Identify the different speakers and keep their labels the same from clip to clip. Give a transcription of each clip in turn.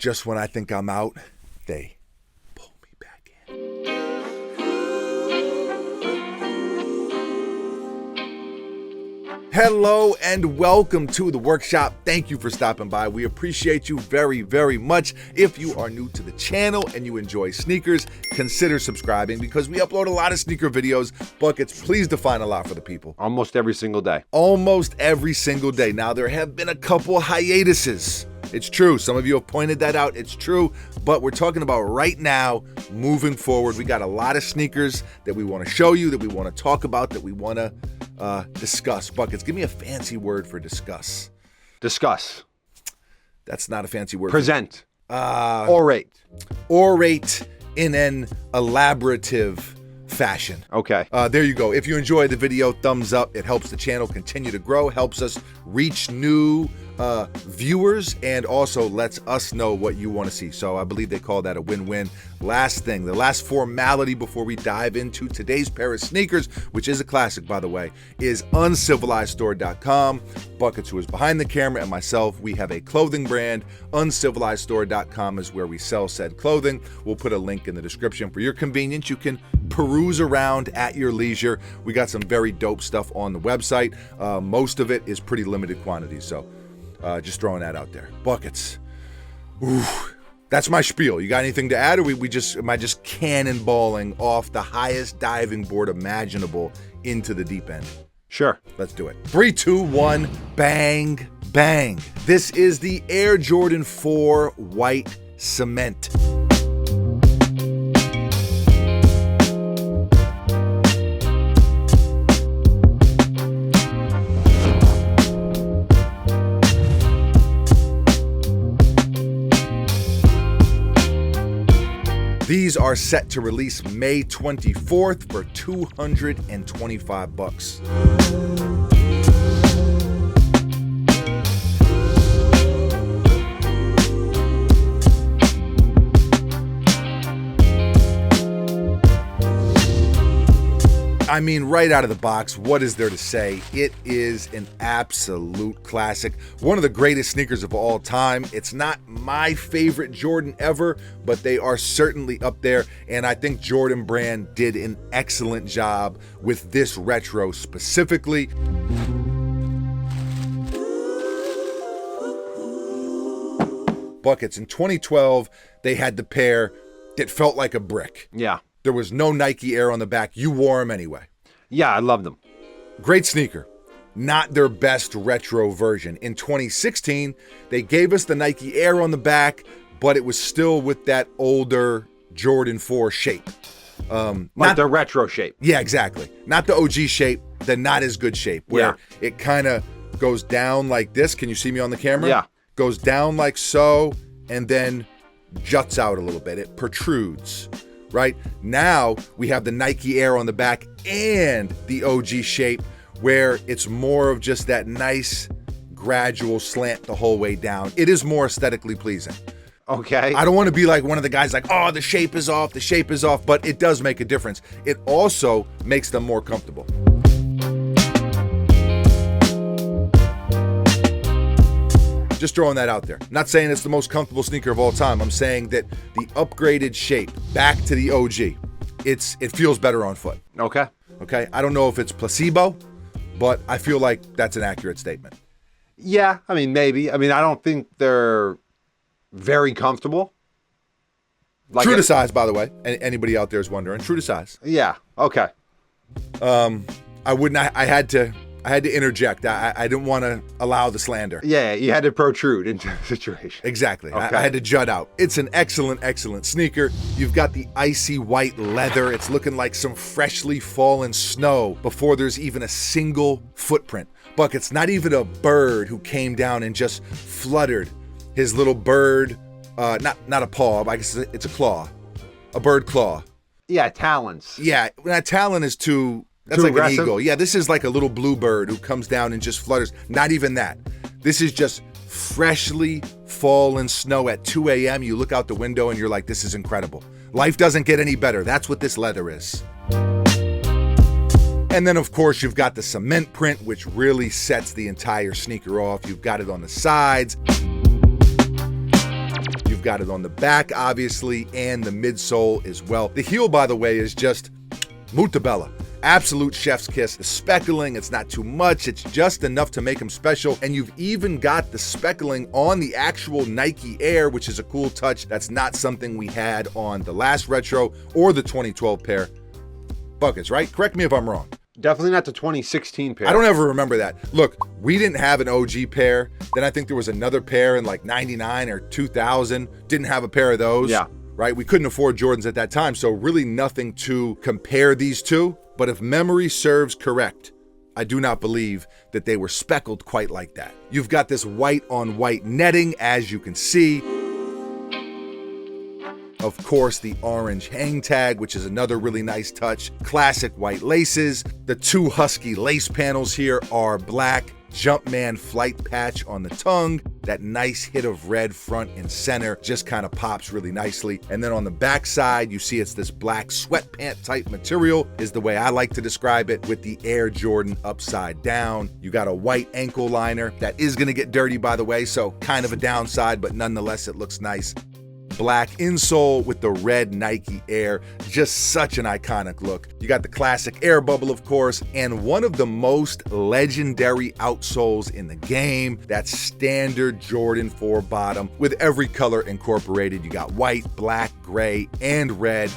Speaker 1: just when I think I'm out, they pull me back in. Hello and welcome to the workshop. Thank you for stopping by. We appreciate you very, very much. If you are new to the channel and you enjoy sneakers, consider subscribing because we upload a lot of sneaker videos. Buckets, please define a lot for the people.
Speaker 2: Almost every single day.
Speaker 1: Almost every single day. Now, there have been a couple hiatuses. It's true. Some of you have pointed that out. It's true. But we're talking about right now, moving forward. We got a lot of sneakers that we want to show you, that we want to talk about, that we want to discuss. Buckets, give me a fancy word for discuss.
Speaker 2: Discuss.
Speaker 1: That's not a fancy word.
Speaker 2: Present. Orate.
Speaker 1: Orate in an elaborative fashion.
Speaker 2: Okay.
Speaker 1: There you go. If you enjoy the video, thumbs up. It helps the channel continue to grow, helps us reach new viewers, and also lets us know what you want to see. So I believe they call that a win-win. Last thing, the last formality before we dive into today's pair of sneakers, which is a classic, by the way, is uncivilizedstore.com. Buckets, who is behind the camera, and myself, we have a clothing brand. Uncivilizedstore.com is where we sell said clothing. We'll put a link in the description for your convenience. You can peruse around at your leisure. We got some very dope stuff on the website. Most of it is pretty limited quantities, so just throwing that out there. Buckets. Ooh, that's my spiel. You got anything to add, or am I just cannonballing off the highest diving board imaginable into the deep end?
Speaker 2: Sure.
Speaker 1: Let's do it. 3, 2, 1, bang, bang. This is the Air Jordan 4 White Cement. These are set to release May 24th for $225. I mean, right out of the box, what is there to say? It is an absolute classic. One of the greatest sneakers of all time. It's not my favorite Jordan ever, but they are certainly up there. And I think Jordan Brand did an excellent job with this retro specifically. Buckets, in 2012, they had the pair that felt like a brick.
Speaker 2: Yeah.
Speaker 1: There was no Nike Air on the back. You wore them anyway.
Speaker 2: Yeah, I love them.
Speaker 1: Great sneaker. Not their best retro version. In 2016, they gave us the Nike Air on the back, but it was still with that older Jordan 4 shape.
Speaker 2: Like the retro shape.
Speaker 1: Yeah, exactly. Not the OG shape, the not as good shape, where it kind of goes down like this. Can you see me on the camera?
Speaker 2: Yeah.
Speaker 1: Goes down like so, and then juts out a little bit. It protrudes. Right now, we have the Nike Air on the back and the OG shape, where it's more of just that nice gradual slant the whole way down. It is more aesthetically pleasing.
Speaker 2: Okay.
Speaker 1: I don't want to be like one of the guys like, oh, the shape is off, but it does make a difference. It also makes them more comfortable. Just throwing that out there. Not saying it's the most comfortable sneaker of all time. I'm saying that the upgraded shape back to the OG, it feels better on foot.
Speaker 2: Okay.
Speaker 1: Okay. I don't know if it's placebo, but I feel like that's an accurate statement.
Speaker 2: Yeah, I mean, maybe. I mean, I don't think they're very comfortable. Like
Speaker 1: true to size, by the way. Anybody out there is wondering. True to size.
Speaker 2: Yeah. Okay.
Speaker 1: I had to interject. I didn't want to allow the slander.
Speaker 2: Yeah, you had to protrude into the situation.
Speaker 1: Exactly.
Speaker 2: Okay.
Speaker 1: I had to jut out. It's an excellent, excellent sneaker. You've got the icy white leather. It's looking like some freshly fallen snow before there's even a single footprint. Buckets, not even a bird who came down and just fluttered his little bird, not a paw, I guess it's a claw, a bird claw.
Speaker 2: Yeah, talons.
Speaker 1: Yeah, that talon is too... That's
Speaker 2: Too
Speaker 1: like
Speaker 2: aggressive?
Speaker 1: an eagle. Yeah, this is like a little bluebird who comes down and just flutters. Not even that. This is just freshly fallen snow at 2 a.m. You look out the window and you're like, this is incredible. Life doesn't get any better. That's what this leather is. And then, of course, you've got the cement print, which really sets the entire sneaker off. You've got it on the sides. You've got it on the back, obviously, and the midsole as well. The heel, by the way, is just mutabella. Absolute chef's kiss. The speckling, it's not too much. It's just enough to make them special. And you've even got the speckling on the actual Nike Air, which is a cool touch. That's not something we had on the last retro or the 2012 pair. Buckets, right? Correct me if I'm wrong.
Speaker 2: Definitely not the 2016 pair.
Speaker 1: I don't ever remember that. Look, we didn't have an OG pair. Then I think there was another pair in like 99 or 2000. Didn't have a pair of those.
Speaker 2: Yeah.
Speaker 1: Right? We couldn't afford Jordans at that time. So really nothing to compare these two. But if memory serves correct, I do not believe that they were speckled quite like that. You've got this white on white netting, as you can see. Of course, the orange hang tag, which is another really nice touch. Classic white laces. The two husky lace panels here are black. Jumpman flight patch on the tongue. That nice hit of red front and center just kind of pops really nicely. And then on the back side, you see it's this black sweatpant type material is the way I like to describe it, with the Air Jordan upside down. You got a white ankle liner that is going to get dirty, by the way, so kind of a downside, but nonetheless, it looks nice. Black insole with the red Nike Air, just such an iconic look. You got the classic air bubble, of course, and one of the most legendary outsoles in the game, that standard Jordan 4 bottom with every color incorporated. You got white, black, gray, and red.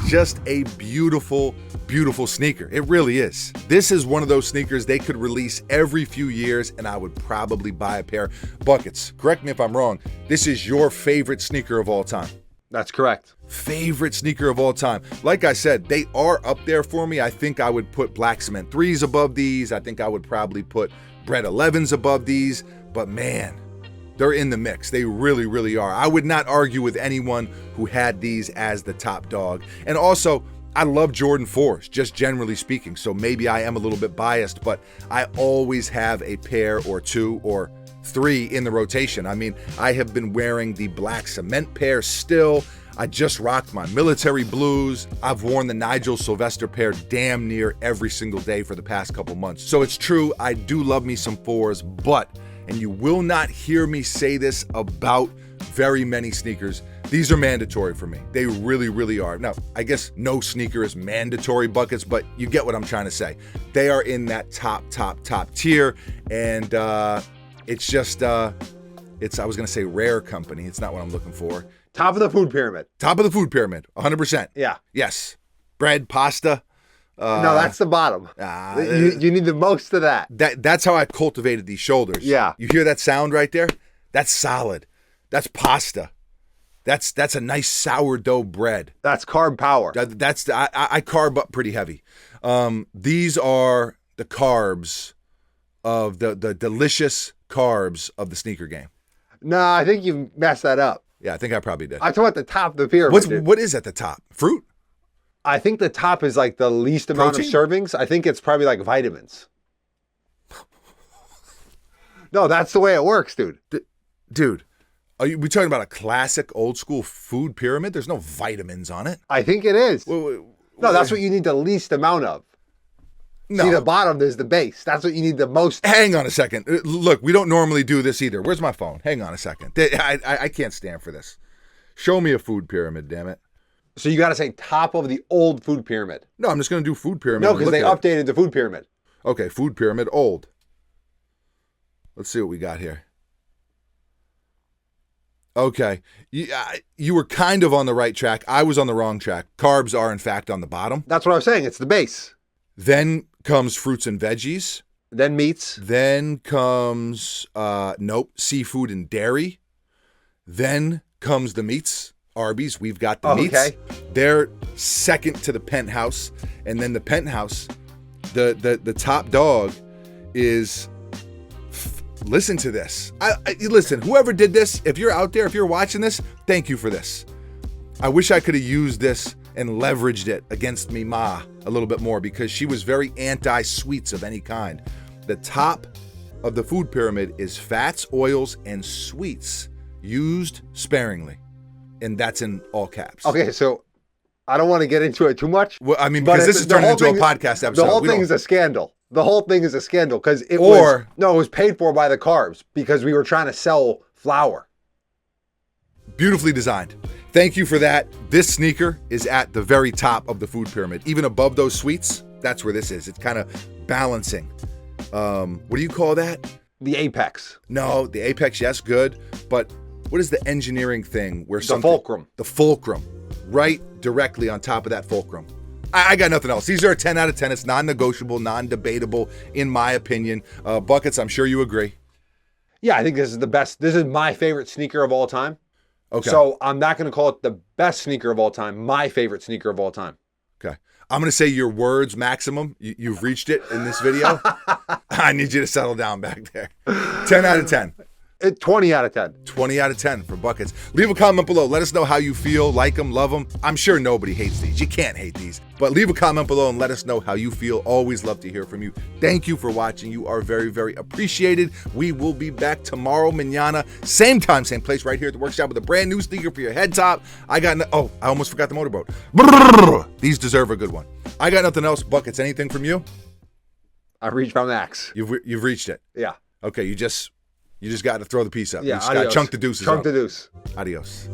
Speaker 1: Just a beautiful, beautiful sneaker. It really is. This is one of those sneakers they could release every few years and I would probably buy a pair. Buckets, correct me if I'm wrong. This is your favorite sneaker of all time.
Speaker 2: That's correct.
Speaker 1: Favorite sneaker of all time. Like I said, they are up there for me. I think I would put Black Cement 3s above these. I think I would probably put Bread 11s above these. But man, they're in the mix. They really, really are. I would not argue with anyone who had these as the top dog. And also, I love Jordan 4s, just generally speaking, so maybe I am a little bit biased, but I always have a pair or two or three in the rotation. I mean, I have been wearing the Black Cement pair still. I just rocked my military blues. I've worn the Nigel Sylvester pair damn near every single day for the past couple months. So it's true, I do love me some 4s, but, and you will not hear me say this about very many sneakers, these are mandatory for me. They really, really are. Now, I guess no sneaker is mandatory, Buckets, but you get what I'm trying to say. They are in that top tier, and it's just, I was gonna say rare company. It's not what I'm looking for.
Speaker 2: Top of the food pyramid.
Speaker 1: Top of the food pyramid, 100%.
Speaker 2: Yeah.
Speaker 1: Yes. Bread, pasta.
Speaker 2: No, that's the bottom. You need the most of that.
Speaker 1: That's how I cultivated these shoulders.
Speaker 2: Yeah.
Speaker 1: You hear that sound right there? That's solid. That's pasta. That's a nice sourdough bread.
Speaker 2: That's carb power.
Speaker 1: I carb up pretty heavy. These are the carbs of the delicious carbs of the sneaker game.
Speaker 2: No, I think you messed that up.
Speaker 1: Yeah, I think I probably did.
Speaker 2: I'm talking about the top of the pyramid.
Speaker 1: What is at the top? Fruit?
Speaker 2: I think the top is like the least amount of servings. I think it's probably like vitamins. No, that's the way it works, dude.
Speaker 1: Dude. Are we talking about a classic old school food pyramid? There's no vitamins on it.
Speaker 2: I think it is. No, that's what you need the least amount of. No. See, the bottom is the base. That's what you need the most.
Speaker 1: Hang on a second. Look, we don't normally do this either. Where's my phone? Hang on a second. I can't stand for this. Show me a food pyramid, damn it.
Speaker 2: So you got to say top of the old food pyramid.
Speaker 1: No, I'm just going to do food pyramid.
Speaker 2: No, because they updated the food pyramid.
Speaker 1: Okay, food pyramid, old. Let's see what we got here. Okay, you were kind of on the right track. I was on the wrong track. Carbs are, in fact, on the bottom.
Speaker 2: That's what I was saying. It's the base.
Speaker 1: Then comes fruits and veggies.
Speaker 2: Then meats.
Speaker 1: Then comes, seafood and dairy. Then comes the meats. Arby's, we've got the meats. Okay. They're second to the Penthouse. And then the Penthouse, the top dog is... Listen to this. Listen, whoever did this, if you're out there, if you're watching this, thank you for this. I wish I could have used this and leveraged it against me ma a little bit more because she was very anti-sweets of any kind. The top of the food pyramid is fats, oils, and sweets used sparingly. And that's in all caps.
Speaker 2: Okay, so I don't want to get into it too much.
Speaker 1: Well, I mean, because this is turning into a podcast episode.
Speaker 2: The whole thing is a scandal. The whole thing is a scandal because it was paid for by the carbs because we were trying to sell flour.
Speaker 1: Beautifully designed. Thank you for that. This sneaker is at the very top of the food pyramid. Even above those sweets, that's where this is. It's kind of balancing. What do you call that?
Speaker 2: The apex.
Speaker 1: No, the apex, yes, good. But what is the engineering thing where
Speaker 2: The fulcrum.
Speaker 1: The fulcrum. Right directly on top of that fulcrum. I got nothing else. These are a 10 out of 10. It's non-negotiable, non-debatable, in my opinion. Buckets, I'm sure you agree.
Speaker 2: Yeah, I think this is the best. This is my favorite sneaker of all time.
Speaker 1: Okay.
Speaker 2: So I'm not going to call it the best sneaker of all time. My favorite sneaker of all time.
Speaker 1: Okay. I'm going to say your words maximum. You've reached it in this video. I need you to settle down back there. 10 out of 10.
Speaker 2: 20 out of 10.
Speaker 1: 20 out of 10 for Buckets. Leave a comment below. Let us know how you feel. Like them, love them. I'm sure nobody hates these. You can't hate these. But leave a comment below and let us know how you feel. Always love to hear from you. Thank you for watching. You are very, very appreciated. We will be back tomorrow, mañana. Same time, same place, right here at the workshop with a brand new sneaker for your head top. I almost forgot the motorboat. These deserve a good one. I got nothing else. Buckets, anything from you?
Speaker 2: I reached my max.
Speaker 1: You've reached it.
Speaker 2: Yeah.
Speaker 1: Okay, you just got to throw the piece up.
Speaker 2: Yeah,
Speaker 1: You just got to chunk the deuces
Speaker 2: Chunk
Speaker 1: up.
Speaker 2: the deuce.
Speaker 1: Adios.